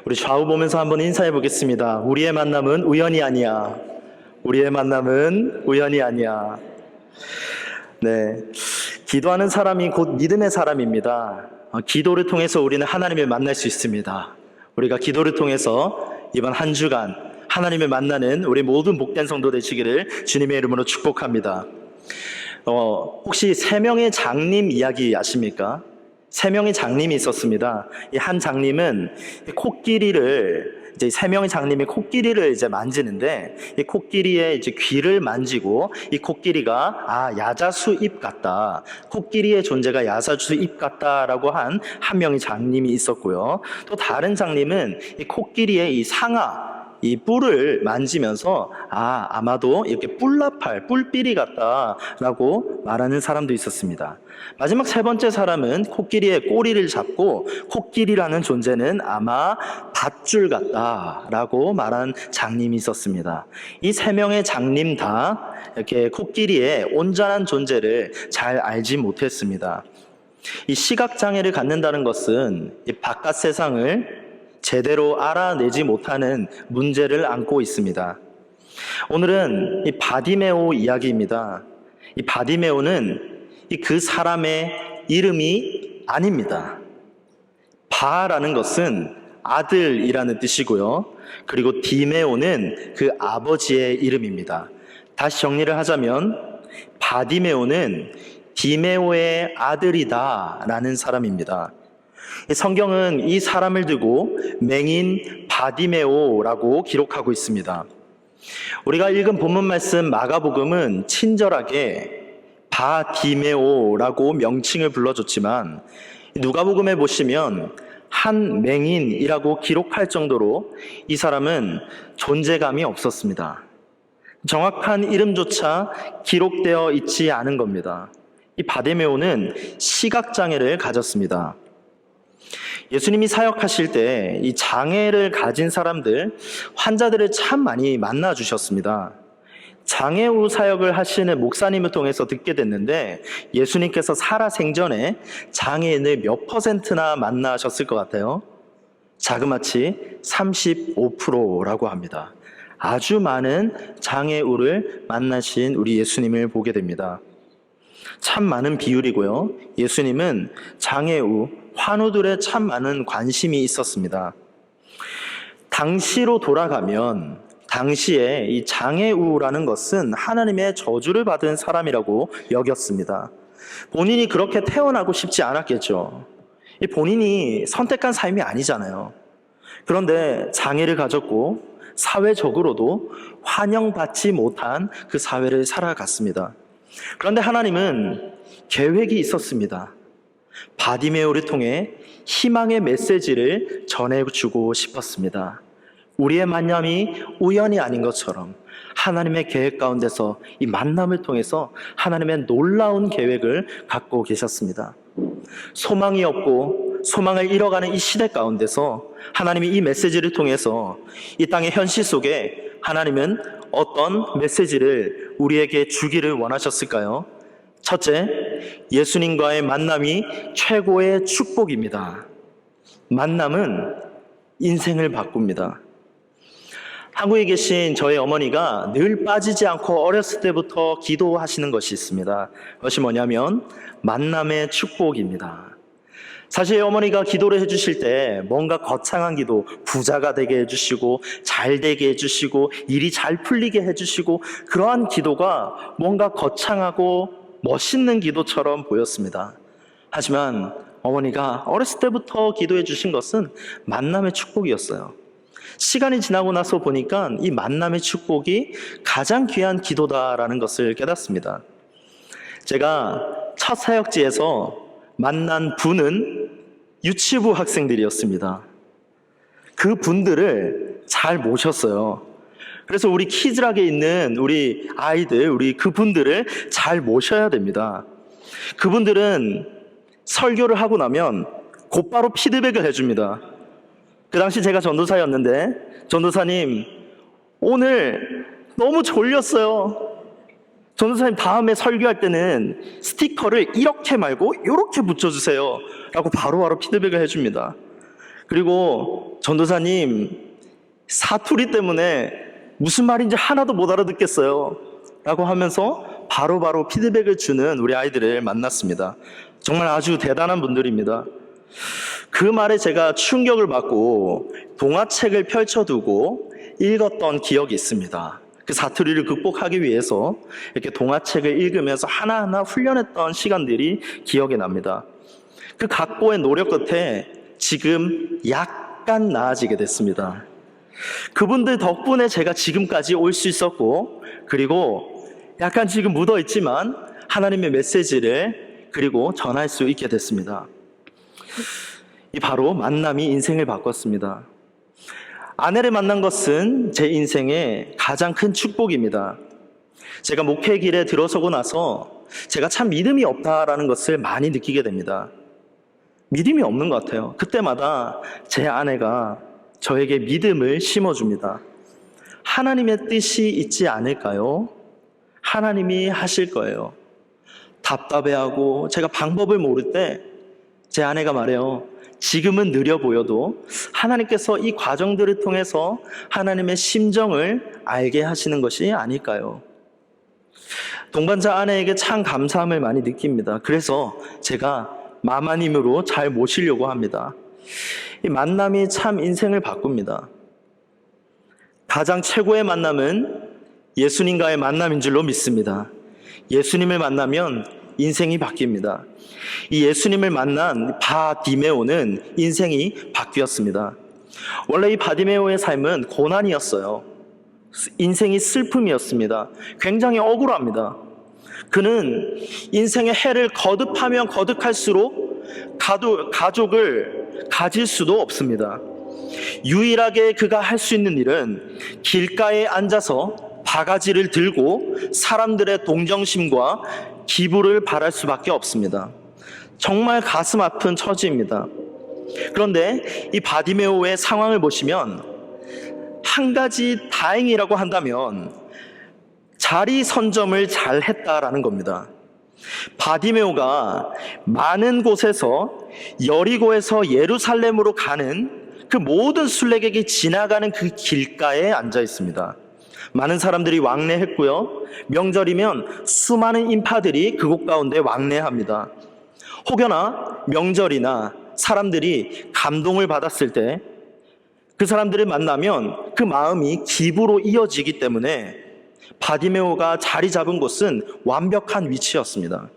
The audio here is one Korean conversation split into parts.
우리 좌우 보면서 한번 인사해 보겠습니다. 우리의 만남은 우연이 아니야. 우리의 만남은 우연이 아니야. 네. 기도하는 사람이 곧 믿음의 사람입니다. 기도를 통해서 우리는 하나님을 만날 수 있습니다. 우리가 기도를 통해서 이번 한 주간 하나님을 만나는 우리 모든 복된 성도 되시기를 주님의 이름으로 축복합니다. 혹시 세 명의 장님 이야기 아십니까? 세 명의 장님이 있었습니다. 이 한 장님은 코끼리를 세 명의 장님이 코끼리를 만지는데 이 코끼리의 귀를 만지고 이 코끼리가 야자수 잎 같다. 코끼리의 존재가 야자수 잎 같다라고 한 명의 장님이 있었고요. 또 다른 장님은 이 코끼리의 이 상아 이 뿔을 만지면서 아마도 이렇게 뿔나팔, 뿔삐리 같다라고 말하는 사람도 있었습니다. 마지막 세 번째 사람은 코끼리의 꼬리를 잡고 코끼리라는 존재는 아마 밧줄 같다라고 말한 장님이 있었습니다. 이 세 명의 장님 다 이렇게 코끼리의 온전한 존재를 잘 알지 못했습니다. 이 시각장애를 갖는다는 것은 이 바깥 세상을 제대로 알아내지 못하는 문제를 안고 있습니다. 오늘은 이 바디메오 이야기입니다. 이 바디메오는 그 사람의 이름이 아닙니다. 바라는 것은 아들이라는 뜻이고요. 그리고 디메오는 그 아버지의 이름입니다. 다시 정리를 하자면 바디메오는 디메오의 아들이다라는 사람입니다. 성경은 이 사람을 두고 맹인 바디메오라고 기록하고 있습니다. 우리가 읽은 본문 말씀 마가복음은 친절하게 바디메오라고 명칭을 불러줬지만 누가복음에 보시면 한 맹인이라고 기록할 정도로 이 사람은 존재감이 없었습니다. 정확한 이름조차 기록되어 있지 않은 겁니다. 이 바디메오는 시각장애를 가졌습니다. 예수님이 사역하실 때 이 장애를 가진 사람들, 환자들을 참 많이 만나 주셨습니다. 장애우 사역을 하시는 목사님을 통해서 듣게 됐는데 예수님께서 살아생전에 장애인을 몇 %나 만나셨을 것 같아요? 자그마치 35%라고 합니다. 아주 많은 장애우를 만나신 우리 예수님을 보게 됩니다. 참 많은 비율이고요. 예수님은 장애우, 환우들의 참 많은 관심이 있었습니다. 당시로 돌아가면 당시에 이 장애우라는 것은 하나님의 저주를 받은 사람이라고 여겼습니다. 본인이 그렇게 태어나고 싶지 않았겠죠. 본인이 선택한 삶이 아니잖아요. 그런데 장애를 가졌고 사회적으로도 환영받지 못한 그 사회를 살아갔습니다. 그런데 하나님은 계획이 있었습니다. 바디메오를 통해 희망의 메시지를 전해주고 싶었습니다. 우리의 만남이 우연이 아닌 것처럼 하나님의 계획 가운데서 이 만남을 통해서 하나님의 놀라운 계획을 갖고 계셨습니다. 소망이 없고 소망을 잃어가는 이 시대 가운데서 하나님이 이 메시지를 통해서 이 땅의 현실 속에 하나님은 어떤 메시지를 우리에게 주기를 원하셨을까요? 첫째, 예수님과의 만남이 최고의 축복입니다. 만남은 인생을 바꿉니다. 한국에 계신 저희 어머니가 늘 빠지지 않고 어렸을 때부터 기도하시는 것이 있습니다. 그것이 뭐냐면 만남의 축복입니다. 사실 어머니가 기도를 해주실 때 뭔가 거창한 기도, 부자가 되게 해주시고 잘 되게 해주시고 일이 잘 풀리게 해주시고 그러한 기도가 뭔가 거창하고 멋있는 기도처럼 보였습니다. 하지만 어머니가 어렸을 때부터 기도해 주신 것은 만남의 축복이었어요. 시간이 지나고 나서 보니까 이 만남의 축복이 가장 귀한 기도다라는 것을 깨닫습니다. 제가 첫 사역지에서 만난 분은 유치부 학생들이었습니다. 그 분들을 잘 모셨어요. 그래서 우리 키즈락에 있는 우리 아이들, 우리 그분들을 잘 모셔야 됩니다. 그분들은 설교를 하고 나면 곧바로 피드백을 해줍니다. 그 당시 제가 전도사였는데 전도사님 오늘 너무 졸렸어요. 전도사님 다음에 설교할 때는 스티커를 이렇게 말고 이렇게 붙여주세요 라고 바로바로 피드백을 해줍니다. 그리고 전도사님, 사투리 때문에 무슨 말인지 하나도 못 알아듣겠어요 라고 하면서 바로바로 피드백을 주는 우리 아이들을 만났습니다. 정말 아주 대단한 분들입니다. 그 말에 제가 충격을 받고 동화책을 펼쳐두고 읽었던 기억이 있습니다. 그 사투리를 극복하기 위해서 이렇게 동화책을 읽으면서 하나하나 훈련했던 시간들이 기억이 납니다. 그 각고의 노력 끝에 지금 약간 나아지게 됐습니다. 그분들 덕분에 제가 지금까지 올 수 있었고, 그리고 약간 지금 묻어 있지만 하나님의 메시지를 그리고 전할 수 있게 됐습니다. 이 바로 만남이 인생을 바꿨습니다. 아내를 만난 것은 제 인생의 가장 큰 축복입니다. 제가 목회 길에 들어서고 나서 제가 참 믿음이 없다라는 것을 많이 느끼게 됩니다. 믿음이 없는 것 같아요. 그때마다 제 아내가 저에게 믿음을 심어줍니다. 하나님의 뜻이 있지 않을까요? 하나님이 하실 거예요. 답답해하고 제가 방법을 모를 때 제 아내가 말해요. 지금은 느려 보여도 하나님께서 이 과정들을 통해서 하나님의 심정을 알게 하시는 것이 아닐까요? 동반자 아내에게 참 감사함을 많이 느낍니다. 그래서 제가 마마님으로 잘 모시려고 합니다. 이 만남이 참 인생을 바꿉니다. 가장 최고의 만남은 예수님과의 만남인 줄로 믿습니다. 예수님을 만나면 인생이 바뀝니다. 이 예수님을 만난 바디메오는 인생이 바뀌었습니다. 원래 이 바디메오의 삶은 고난이었어요. 인생이 슬픔이었습니다. 굉장히 억울합니다. 그는 인생의 해를 거듭하면 거듭할수록 가족을 가질 수도 없습니다. 유일하게 그가 할 수 있는 일은 길가에 앉아서 바가지를 들고 사람들의 동정심과 기부를 바랄 수밖에 없습니다. 정말 가슴 아픈 처지입니다. 그런데 이 바디메오의 상황을 보시면 한 가지 다행이라고 한다면 자리 선점을 잘 했다라는 겁니다. 바디메오가 많은 곳에서 여리고에서 예루살렘으로 가는 그 모든 순례객이 지나가는 그 길가에 앉아 있습니다. 많은 사람들이 왕래했고요. 명절이면 수많은 인파들이 그곳 가운데 왕래합니다. 혹여나 명절이나 사람들이 감동을 받았을 때 그 사람들을 만나면 그 마음이 기부로 이어지기 때문에 바디메오가 자리 잡은 곳은 완벽한 위치였습니다.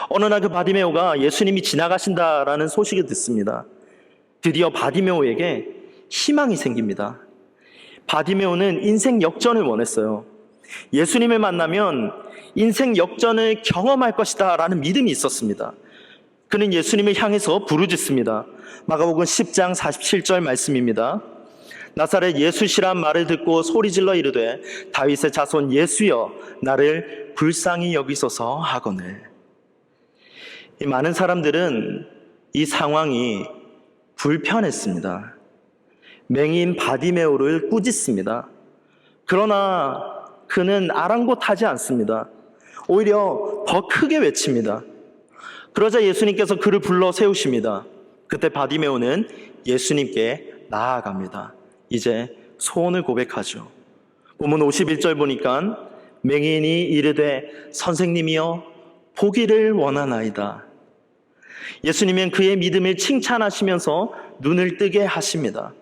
어느 날 그 바디메오가 예수님이 지나가신다라는 소식을 듣습니다. 드디어 바디메오에게 희망이 생깁니다. 바디메오는 인생 역전을 원했어요. 예수님을 만나면 인생 역전을 경험할 것이다 라는 믿음이 있었습니다. 그는 예수님을 향해서 부르짖습니다. 마가복음 10장 47절 말씀입니다. 나사렛 예수시란 말을 듣고 소리질러 이르되 다윗의 자손 예수여 나를 불쌍히 여기소서 하거늘. 이 많은 사람들은 이 상황이 불편했습니다. 맹인 바디메오를 꾸짖습니다. 그러나 그는 아랑곳하지 않습니다. 오히려 더 크게 외칩니다. 그러자 예수님께서 그를 불러 세우십니다. 그때 바디메오는 예수님께 나아갑니다. 이제 소원을 고백하죠. 본문 51절 보니까 맹인이 이르되 선생님이여 보기를 원하나이다. 예수님은 그의 믿음을 칭찬하시면서 눈을 뜨게 하십니다.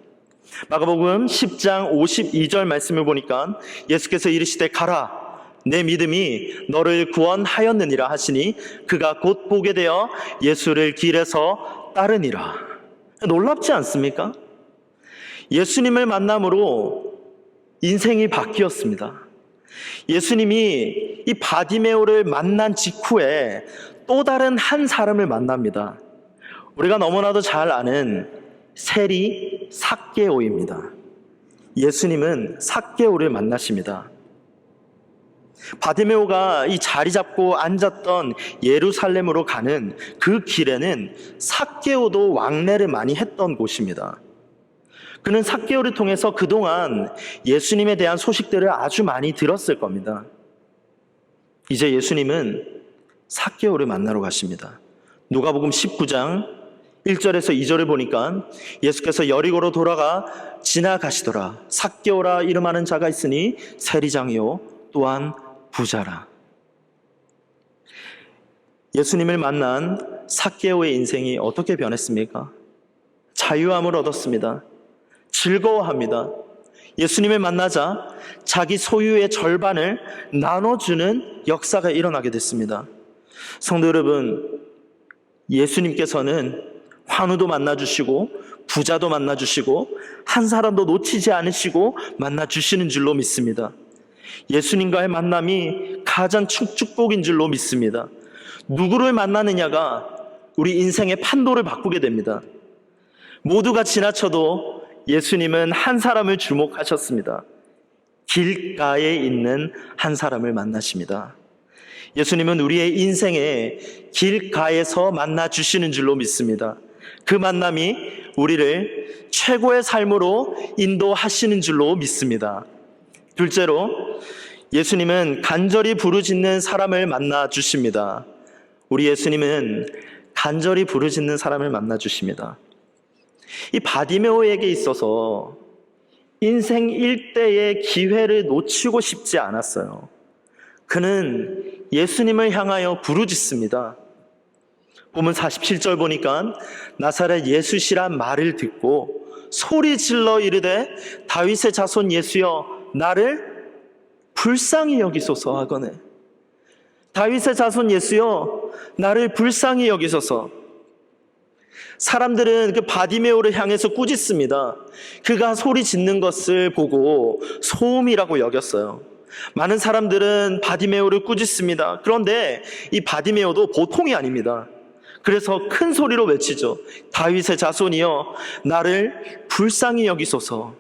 마가복음 10장 52절 말씀을 보니까 예수께서 이르시되 가라 내 믿음이 너를 구원하였느니라 하시니 그가 곧 보게 되어 예수를 길에서 따르니라. 놀랍지 않습니까? 예수님을 만남으로 인생이 바뀌었습니다. 예수님이 이 바디메오를 만난 직후에 또 다른 한 사람을 만납니다. 우리가 너무나도 잘 아는 세리 삭개오입니다. 예수님은 삭개오를 만나십니다. 바디메오가 이 자리 잡고 앉았던 예루살렘으로 가는 그 길에는 삭개오도 왕래를 많이 했던 곳입니다. 그는 삭개오를 통해서 그동안 예수님에 대한 소식들을 아주 많이 들었을 겁니다. 이제 예수님은 삭개오를 만나러 가십니다. 누가복음 19장 1절에서 2절을 보니까 예수께서 여리고로 돌아가 지나가시더라. 삭개오라 이름하는 자가 있으니 세리장이요 또한 부자라. 예수님을 만난 삭개오의 인생이 어떻게 변했습니까? 자유함을 얻었습니다. 즐거워합니다. 예수님을 만나자 자기 소유의 절반을 나눠주는 역사가 일어나게 됐습니다. 성도 여러분, 예수님께서는 환우도 만나주시고 부자도 만나주시고 한 사람도 놓치지 않으시고 만나주시는 줄로 믿습니다. 예수님과의 만남이 가장 축복인 줄로 믿습니다. 누구를 만나느냐가 우리 인생의 판도를 바꾸게 됩니다. 모두가 지나쳐도 예수님은 한 사람을 주목하셨습니다. 길가에 있는 한 사람을 만나십니다. 예수님은 우리의 인생에 길가에서 만나주시는 줄로 믿습니다. 그 만남이 우리를 최고의 삶으로 인도하시는 줄로 믿습니다. 둘째로, 예수님은 간절히 부르짖는 사람을 만나주십니다. 우리 예수님은 간절히 부르짖는 사람을 만나주십니다. 이 바디메오에게 있어서 인생 일대의 기회를 놓치고 싶지 않았어요. 그는 예수님을 향하여 부르짖습니다. 보면 47절 보니까 나사렛 예수시란 말을 듣고 소리 질러 이르되 다윗의 자손 예수여 나를 불쌍히 여기소서 하거늘. 다윗의 자손 예수여 나를 불쌍히 여기소서. 사람들은 그 바디메오를 향해서 꾸짖습니다. 그가 소리 짓는 것을 보고 소음이라고 여겼어요. 많은 사람들은 바디메오를 꾸짖습니다. 그런데 이 바디메오도 보통이 아닙니다. 그래서 큰 소리로 외치죠. 다윗의 자손이여 나를 불쌍히 여기소서.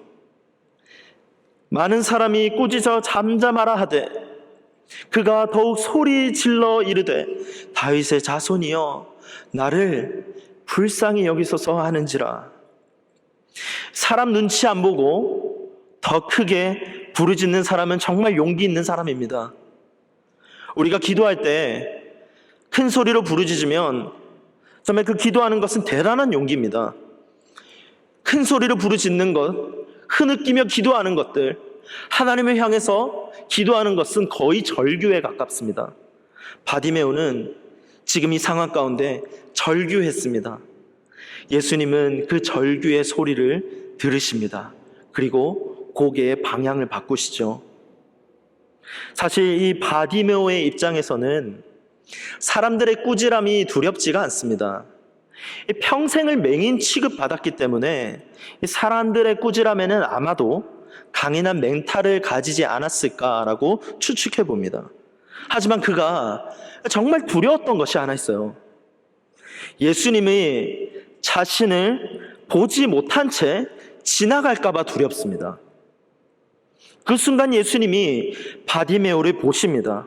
많은 사람이 꾸짖어 잠잠하라 하되 그가 더욱 소리 질러 이르되 다윗의 자손이여 나를 불쌍히 여기소서 하는지라. 사람 눈치 안 보고 더 크게 부르짖는 사람은 정말 용기 있는 사람입니다. 우리가 기도할 때 큰 소리로 부르짖으면 정말 그 기도하는 것은 대단한 용기입니다. 큰 소리로 부르짖는 것, 흐느끼며 기도하는 것들, 하나님을 향해서 기도하는 것은 거의 절규에 가깝습니다. 바디메오는 지금 이 상황 가운데 절규했습니다. 예수님은 그 절규의 소리를 들으십니다. 그리고 고개의 방향을 바꾸시죠. 사실 이 바디메오의 입장에서는 사람들의 꾸지람이 두렵지가 않습니다. 평생을 맹인 취급받았기 때문에 사람들의 꾸지람에는 아마도 강인한 멘탈을 가지지 않았을까라고 추측해 봅니다. 하지만 그가 정말 두려웠던 것이 하나 있어요. 예수님이 자신을 보지 못한 채 지나갈까 봐 두렵습니다. 그 순간 예수님이 바디메오를 보십니다.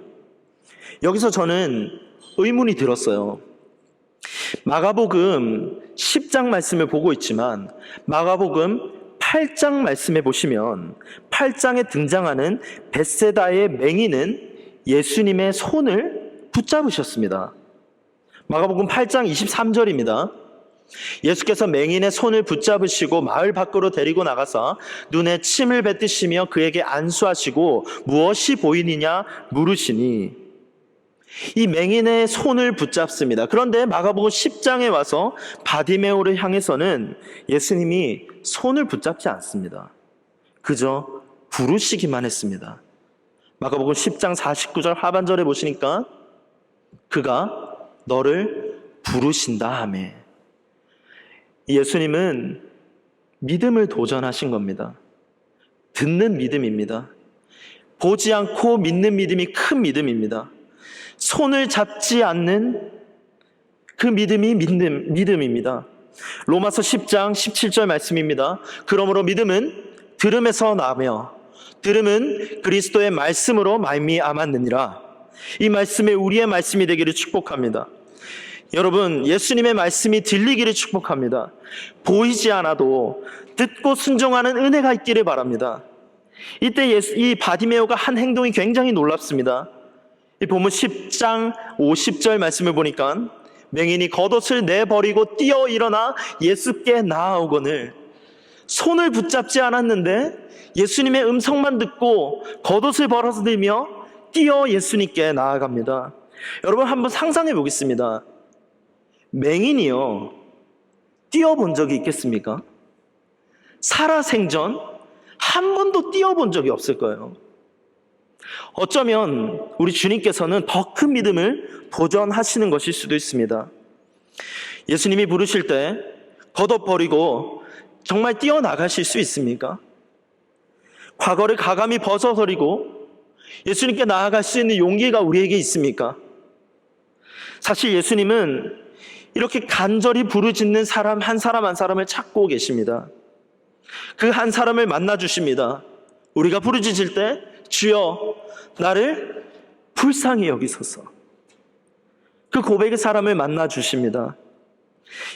여기서 저는 의문이 들었어요. 마가복음 10장 말씀을 보고 있지만 마가복음 8장 말씀에 보시면 8장에 등장하는 벳세다의 맹인은 예수님의 손을 붙잡으셨습니다. 마가복음 8장 23절입니다. 예수께서 맹인의 손을 붙잡으시고 마을 밖으로 데리고 나가서 눈에 침을 뱉으시며 그에게 안수하시고 무엇이 보이느냐 물으시니 이 맹인의 손을 붙잡습니다. 그런데 마가복음 10장에 와서 바디메오를 향해서는 예수님이 손을 붙잡지 않습니다. 그저 부르시기만 했습니다. 마가복음 10장 49절 하반절에 보시니까 그가 너를 부르신다 하며 예수님은 믿음을 도전하신 겁니다. 듣는 믿음입니다. 보지 않고 믿는 믿음이 큰 믿음입니다. 손을 잡지 않는 그 믿음이 믿음입니다. 로마서 10장 17절 말씀입니다. 그러므로 믿음은 들음에서 나며 들음은 그리스도의 말씀으로 말미암았느니라. 이 말씀이 우리의 말씀이 되기를 축복합니다. 여러분, 예수님의 말씀이 들리기를 축복합니다. 보이지 않아도 듣고 순종하는 은혜가 있기를 바랍니다. 이때 이 바디메오가 한 행동이 굉장히 놀랍습니다. 이 본문 10장 50절 말씀을 보니까 맹인이 겉옷을 내버리고 뛰어 일어나 예수께 나아오거늘 손을 붙잡지 않았는데 예수님의 음성만 듣고 겉옷을 벌어들며 뛰어 예수님께 나아갑니다. 여러분 한번 상상해 보겠습니다. 맹인이요, 뛰어본 적이 있겠습니까? 살아생전 한 번도 뛰어본 적이 없을 거예요. 어쩌면 우리 주님께서는 더 큰 믿음을 도전하시는 것일 수도 있습니다. 예수님이 부르실 때 겉옷 버리고 정말 뛰어나가실 수 있습니까? 과거를 가감히 벗어버리고 예수님께 나아갈 수 있는 용기가 우리에게 있습니까? 사실 예수님은 이렇게 간절히 부르짖는 사람 한 사람을 찾고 계십니다. 그 한 사람을 만나 주십니다. 우리가 부르짖을 때 주여 나를 불쌍히 여기소서. 그 고백의 사람을 만나 주십니다.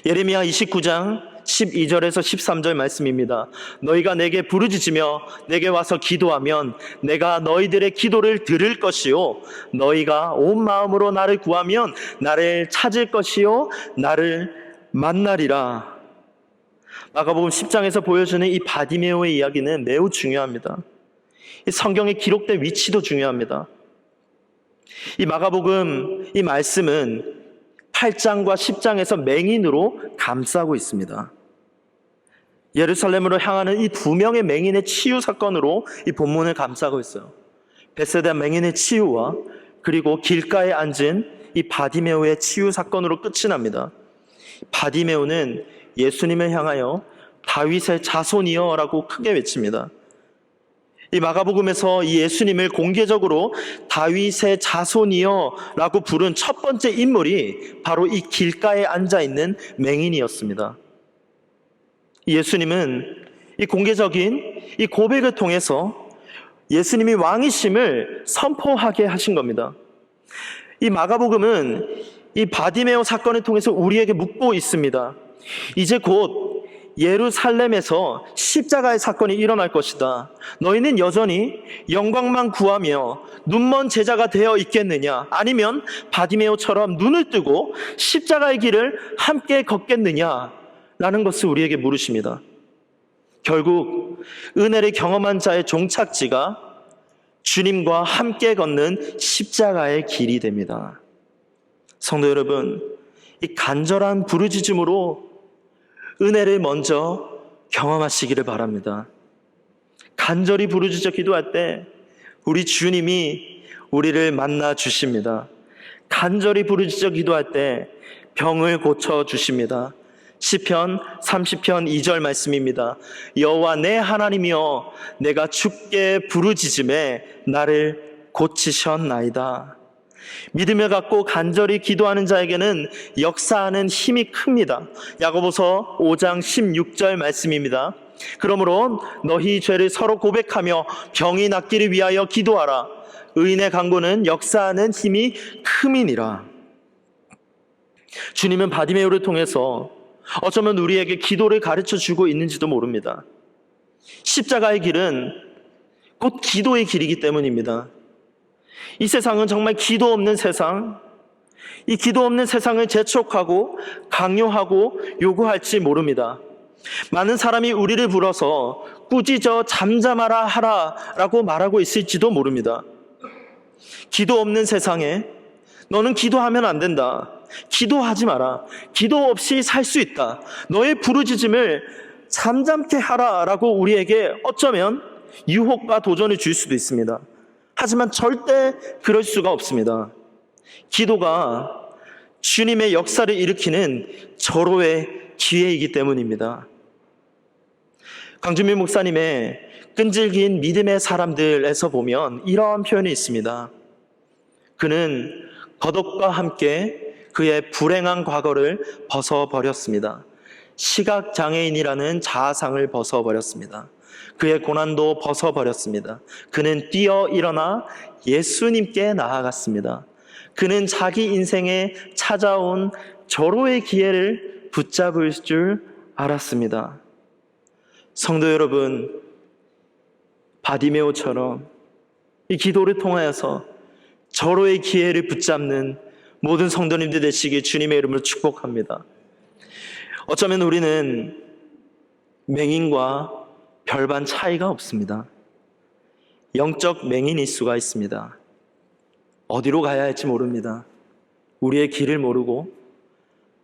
예레미야 29장 12절에서 13절 말씀입니다. 너희가 내게 부르짖으며 내게 와서 기도하면 내가 너희들의 기도를 들을 것이요 너희가 온 마음으로 나를 구하면 나를 찾을 것이요 나를 만나리라. 마가복음 10장에서 보여주는 이 바디메오의 이야기는 매우 중요합니다. 이 성경에 기록된 위치도 중요합니다. 이 마가복음 이 말씀은 8장과 10장에서 맹인으로 감싸고 있습니다. 예루살렘으로 향하는 이 두 명의 맹인의 치유 사건으로 이 본문을 감싸고 있어요. 벳세다 맹인의 치유와 그리고 길가에 앉은 이 바디메오의 치유 사건으로 끝이 납니다. 바디메오는 예수님을 향하여 다윗의 자손이여 라고 크게 외칩니다. 이 마가복음에서 이 예수님을 공개적으로 다윗의 자손이여 라고 부른 첫 번째 인물이 바로 이 길가에 앉아있는 맹인이었습니다. 예수님은 이 공개적인 이 고백을 통해서 예수님이 왕이심을 선포하게 하신 겁니다. 이 마가복음은 이 바디메오 사건을 통해서 우리에게 묻고 있습니다. 이제 곧 예루살렘에서 십자가의 사건이 일어날 것이다. 너희는 여전히 영광만 구하며 눈먼 제자가 되어 있겠느냐? 아니면 바디메오처럼 눈을 뜨고 십자가의 길을 함께 걷겠느냐? 라는 것을 우리에게 물으십니다. 결국 은혜를 경험한 자의 종착지가 주님과 함께 걷는 십자가의 길이 됩니다. 성도 여러분, 이 간절한 부르짖음으로 은혜를 먼저 경험하시기를 바랍니다. 간절히 부르짖어 기도할 때 우리 주님이 우리를 만나 주십니다. 간절히 부르짖어 기도할 때 병을 고쳐 주십니다. 시편 30편 2절 말씀입니다. 여호와 내 하나님이여 내가 주께 부르짖음에 나를 고치셨나이다. 믿음을 갖고 간절히 기도하는 자에게는 역사하는 힘이 큽니다. 야고보서 5장 16절 말씀입니다. 그러므로 너희 죄를 서로 고백하며 병이 낫기를 위하여 기도하라. 의인의 간구는 역사하는 힘이 큼이니라. 주님은 바디메오를 통해서 어쩌면 우리에게 기도를 가르쳐 주고 있는지도 모릅니다. 십자가의 길은 곧 기도의 길이기 때문입니다. 이 세상은 정말 기도 없는 세상, 이 기도 없는 세상을 재촉하고 강요하고 요구할지 모릅니다. 많은 사람이 우리를 불러서 꾸짖어 잠잠하라 하라 라고 말하고 있을지도 모릅니다. 기도 없는 세상에 너는 기도하면 안 된다. 기도하지 마라. 기도 없이 살 수 있다. 너의 부르짖음을 잠잠케 하라 라고 우리에게 어쩌면 유혹과 도전을 줄 수도 있습니다. 하지만 절대 그럴 수가 없습니다. 기도가 주님의 역사를 일으키는 절호의 기회이기 때문입니다. 강준민 목사님의 끈질긴 믿음의 사람들에서 보면 이러한 표현이 있습니다. 그는 겉옷과 함께 그의 불행한 과거를 벗어버렸습니다. 시각장애인이라는 자아상을 벗어버렸습니다. 그의 고난도 벗어버렸습니다. 그는 뛰어 일어나 예수님께 나아갔습니다. 그는 자기 인생에 찾아온 절호의 기회를 붙잡을 줄 알았습니다. 성도 여러분, 바디메오처럼 이 기도를 통하여서 절호의 기회를 붙잡는 모든 성도님들 되시길 주님의 이름으로 축복합니다. 어쩌면 우리는 맹인과 별반 차이가 없습니다. 영적 맹인일 수가 있습니다. 어디로 가야 할지 모릅니다. 우리의 길을 모르고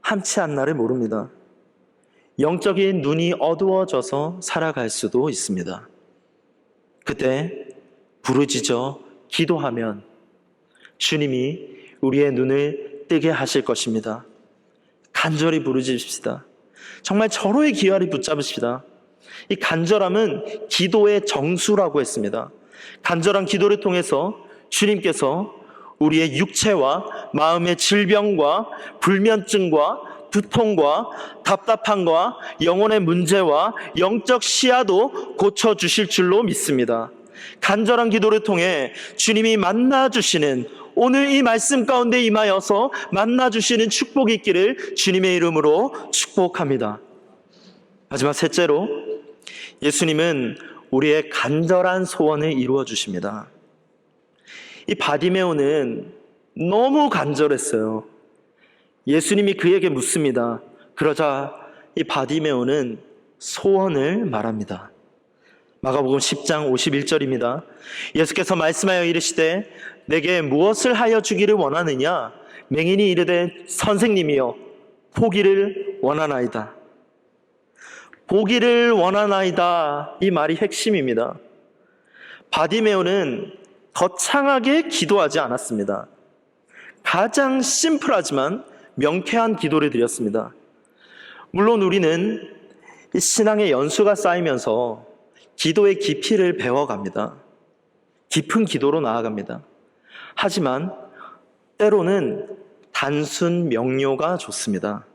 함치 한 날을 모릅니다. 영적인 눈이 어두워져서 살아갈 수도 있습니다. 그때 부르짖어 기도하면 주님이 우리의 눈을 뜨게 하실 것입니다. 간절히 부르짖읍시다. 정말 절호의 기회를 붙잡으십시다. 이 간절함은 기도의 정수라고 했습니다. 간절한 기도를 통해서 주님께서 우리의 육체와 마음의 질병과 불면증과 두통과 답답함과 영혼의 문제와 영적 시야도 고쳐주실 줄로 믿습니다. 간절한 기도를 통해 주님이 만나주시는, 오늘 이 말씀 가운데 임하여서 만나주시는 축복이 있기를 주님의 이름으로 축복합니다. 마지막 셋째로, 예수님은 우리의 간절한 소원을 이루어 주십니다. 이 바디메오는 너무 간절했어요. 예수님이 그에게 묻습니다. 그러자 이 바디메오는 소원을 말합니다. 마가복음 10장 51절입니다. 예수께서 말씀하여 이르시되 내게 무엇을 하여 주기를 원하느냐? 맹인이 이르되 선생님이여 보기를 원하나이다. 보기를 원하나이다. 이 말이 핵심입니다. 바디메오는 거창하게 기도하지 않았습니다. 가장 심플하지만 명쾌한 기도를 드렸습니다. 물론 우리는 신앙의 연수가 쌓이면서 기도의 깊이를 배워갑니다. 깊은 기도로 나아갑니다. 하지만 때로는 단순 명료가 좋습니다.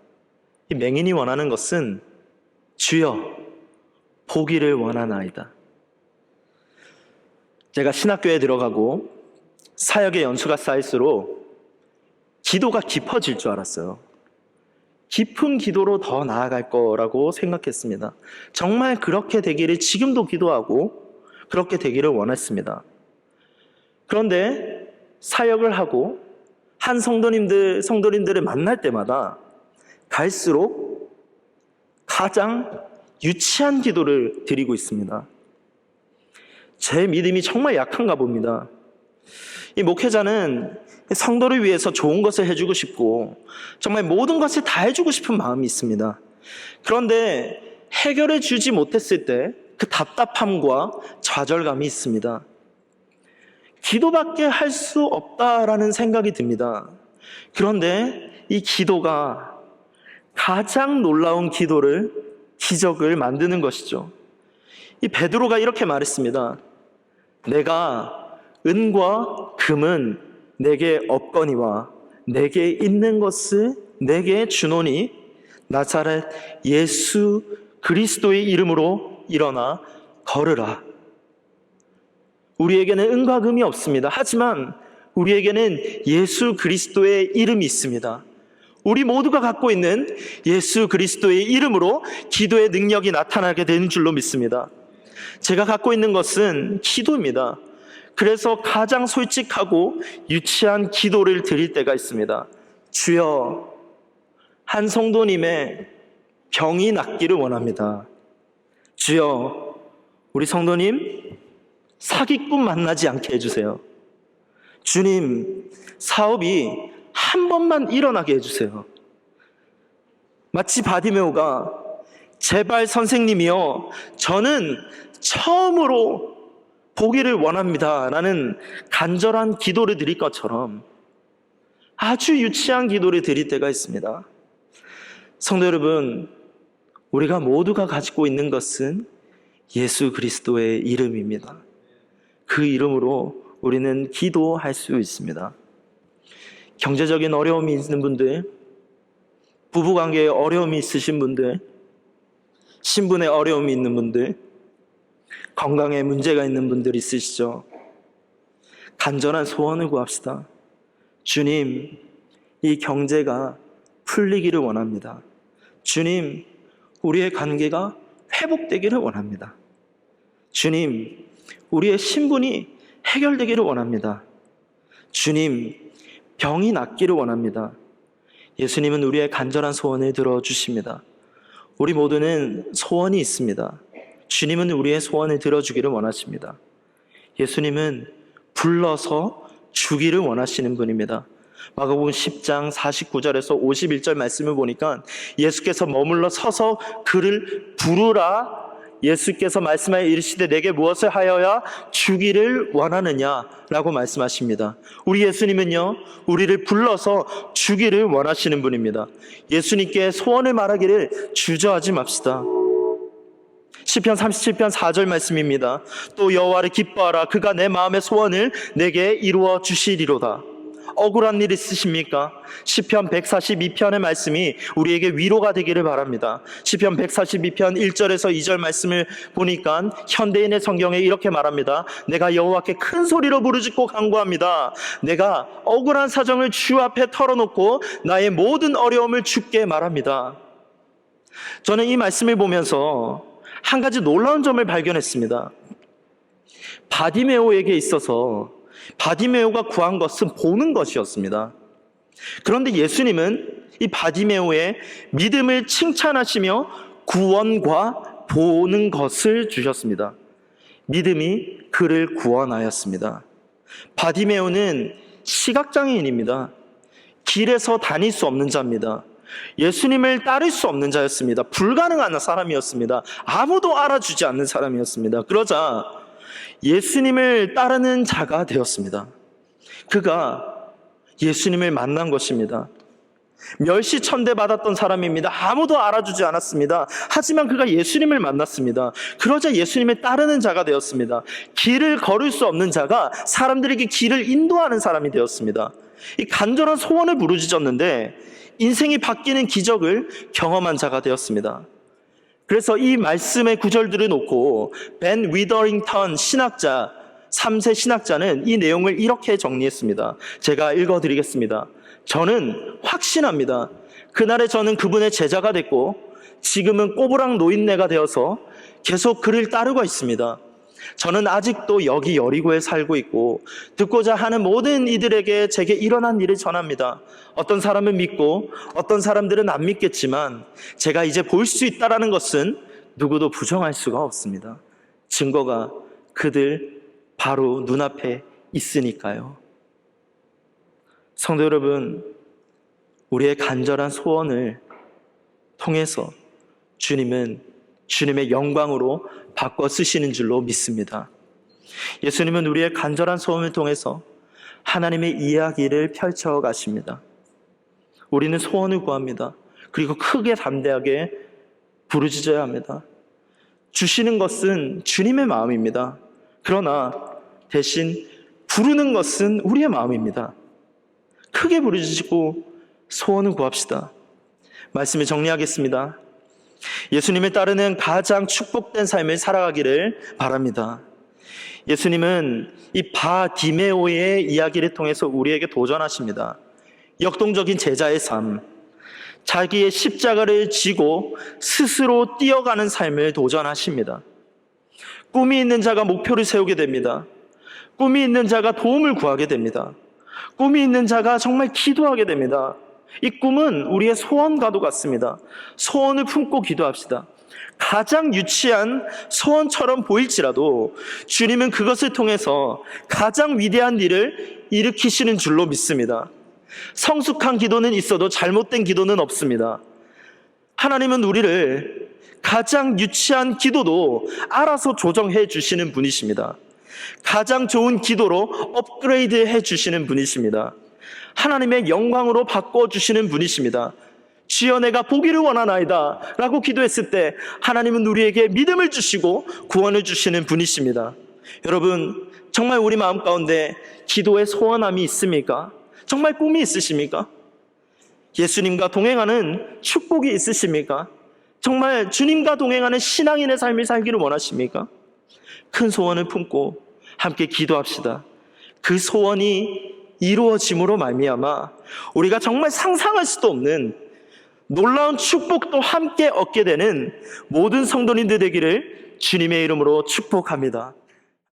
이 맹인이 원하는 것은 주여 보기를 원하나이다. 제가 신학교에 들어가고 사역의 연수가 쌓일수록 기도가 깊어질 줄 알았어요. 깊은 기도로 더 나아갈 거라고 생각했습니다. 정말 그렇게 되기를 지금도 기도하고 그렇게 되기를 원했습니다. 그런데 사역을 하고 한 성도님들을 만날 때마다 갈수록 가장 유치한 기도를 드리고 있습니다. 제 믿음이 정말 약한가 봅니다. 이 목회자는 성도를 위해서 좋은 것을 해주고 싶고 정말 모든 것을 다 해주고 싶은 마음이 있습니다. 그런데 해결해 주지 못했을 때 그 답답함과 좌절감이 있습니다. 기도밖에 할 수 없다라는 생각이 듭니다. 그런데 이 기도가 가장 놀라운 기적을 만드는 것이죠. 이 베드로가 이렇게 말했습니다. 내가 은과 금은 내게 없거니와 내게 있는 것을 내게 주노니 나사렛 예수 그리스도의 이름으로 일어나 걸으라. 우리에게는 은과 금이 없습니다. 하지만 우리에게는 예수 그리스도의 이름이 있습니다. 우리 모두가 갖고 있는 예수 그리스도의 이름으로 기도의 능력이 나타나게 되는 줄로 믿습니다. 제가 갖고 있는 것은 기도입니다. 그래서 가장 솔직하고 유치한 기도를 드릴 때가 있습니다. 주여, 한 성도님의 병이 낫기를 원합니다. 주여, 우리 성도님 사기꾼 만나지 않게 해주세요. 주님, 사업이 한 번만 일어나게 해주세요. 마치 바디메오가 제발 선생님이여 저는 처음으로 보기를 원합니다 라는 간절한 기도를 드릴 것처럼 아주 유치한 기도를 드릴 때가 있습니다. 성도 여러분, 우리가 모두가 가지고 있는 것은 예수 그리스도의 이름입니다. 그 이름으로 우리는 기도할 수 있습니다. 경제적인 어려움이 있는 분들, 부부관계에 어려움이 있으신 분들, 신분의 어려움이 있는 분들, 건강에 문제가 있는 분들 있으시죠? 간절한 소원을 구합시다. 주님, 이 경제가 풀리기를 원합니다. 주님, 우리의 관계가 회복되기를 원합니다. 주님, 우리의 신분이 해결되기를 원합니다. 주님, 병이 낫기를 원합니다. 예수님은 우리의 간절한 소원을 들어주십니다. 우리 모두는 소원이 있습니다. 주님은 우리의 소원을 들어주기를 원하십니다. 예수님은 불러서 주기를 원하시는 분입니다. 마가복음 10장 49절에서 51절 말씀을 보니까 예수께서 머물러 서서 그를 부르라. 예수께서 말씀하여 이르시되 내게 무엇을 하여야 주기를 원하느냐라고 말씀하십니다. 우리 예수님은요, 우리를 불러서 주기를 원하시는 분입니다. 예수님께 소원을 말하기를 주저하지 맙시다. 시편 37편 4절 말씀입니다. 또 여호와를 기뻐하라. 그가 내 마음의 소원을 내게 이루어 주시리로다. 억울한 일 있으십니까? 시편 142편의 말씀이 우리에게 위로가 되기를 바랍니다. 시편 142편 1절에서 2절 말씀을 보니까 현대인의 성경에 이렇게 말합니다. 내가 여호와께 큰 소리로 부르짖고 간구합니다. 내가 억울한 사정을 주 앞에 털어놓고 나의 모든 어려움을 주께 말합니다. 저는 이 말씀을 보면서 한 가지 놀라운 점을 발견했습니다. 바디메오에게 있어서 바디메오가 구한 것은 보는 것이었습니다. 그런데 예수님은 이 바디메오의 믿음을 칭찬하시며 구원과 보는 것을 주셨습니다. 믿음이 그를 구원하였습니다. 바디메오는 시각장애인입니다. 길에서 다닐 수 없는 자입니다. 예수님을 따를 수 없는 자였습니다. 불가능한 사람이었습니다. 아무도 알아주지 않는 사람이었습니다. 그러자 예수님을 따르는 자가 되었습니다. 그가 예수님을 만난 것입니다. 멸시천대 받았던 사람입니다. 아무도 알아주지 않았습니다. 하지만 그가 예수님을 만났습니다. 그러자 예수님을 따르는 자가 되었습니다. 길을 걸을 수 없는 자가 사람들에게 길을 인도하는 사람이 되었습니다. 이 간절한 소원을 부르짖었는데 인생이 바뀌는 기적을 경험한 자가 되었습니다. 그래서 이 말씀의 구절들을 놓고 벤 위더링턴 신학자, 3세 신학자는 이 내용을 이렇게 정리했습니다. 제가 읽어드리겠습니다. 저는 확신합니다. 그날에 저는 그분의 제자가 됐고 지금은 꼬부랑 노인네가 되어서 계속 그를 따르고 있습니다. 저는 아직도 여기 여리고에 살고 있고 듣고자 하는 모든 이들에게 제게 일어난 일을 전합니다. 어떤 사람은 믿고 어떤 사람들은 안 믿겠지만 제가 이제 볼 수 있다는 것은 누구도 부정할 수가 없습니다. 증거가 그들 바로 눈앞에 있으니까요. 성도 여러분, 우리의 간절한 소원을 통해서 주님은 주님의 영광으로 바꿔 쓰시는 줄로 믿습니다. 예수님은 우리의 간절한 소원을 통해서 하나님의 이야기를 펼쳐 가십니다. 우리는 소원을 구합니다. 그리고 크게 담대하게 부르짖어야 합니다. 주시는 것은 주님의 마음입니다. 그러나 대신 부르는 것은 우리의 마음입니다. 크게 부르짖고 소원을 구합시다. 말씀을 정리하겠습니다. 예수님을 따르는 가장 축복된 삶을 살아가기를 바랍니다. 예수님은 이 바디메오의 이야기를 통해서 우리에게 도전하십니다. 역동적인 제자의 삶, 자기의 십자가를 지고 스스로 뛰어가는 삶을 도전하십니다. 꿈이 있는 자가 목표를 세우게 됩니다. 꿈이 있는 자가 도움을 구하게 됩니다. 꿈이 있는 자가 정말 기도하게 됩니다. 이 꿈은 우리의 소원과도 같습니다. 소원을 품고 기도합시다. 가장 유치한 소원처럼 보일지라도 주님은 그것을 통해서 가장 위대한 일을 일으키시는 줄로 믿습니다. 성숙한 기도는 있어도 잘못된 기도는 없습니다. 하나님은 우리를 가장 유치한 기도도 알아서 조정해 주시는 분이십니다. 가장 좋은 기도로 업그레이드 해 주시는 분이십니다. 하나님의 영광으로 바꿔주시는 분이십니다. 주여 내가 보기를 원하나이다 라고 기도했을 때 하나님은 우리에게 믿음을 주시고 구원을 주시는 분이십니다. 여러분, 정말 우리 마음 가운데 기도의 소원함이 있습니까? 정말 꿈이 있으십니까? 예수님과 동행하는 축복이 있으십니까? 정말 주님과 동행하는 신앙인의 삶을 살기를 원하십니까? 큰 소원을 품고 함께 기도합시다. 그 소원이 이루어짐으로 말미암아 우리가 정말 상상할 수도 없는 놀라운 축복도 함께 얻게 되는 모든 성도님들 되기를 주님의 이름으로 축복합니다.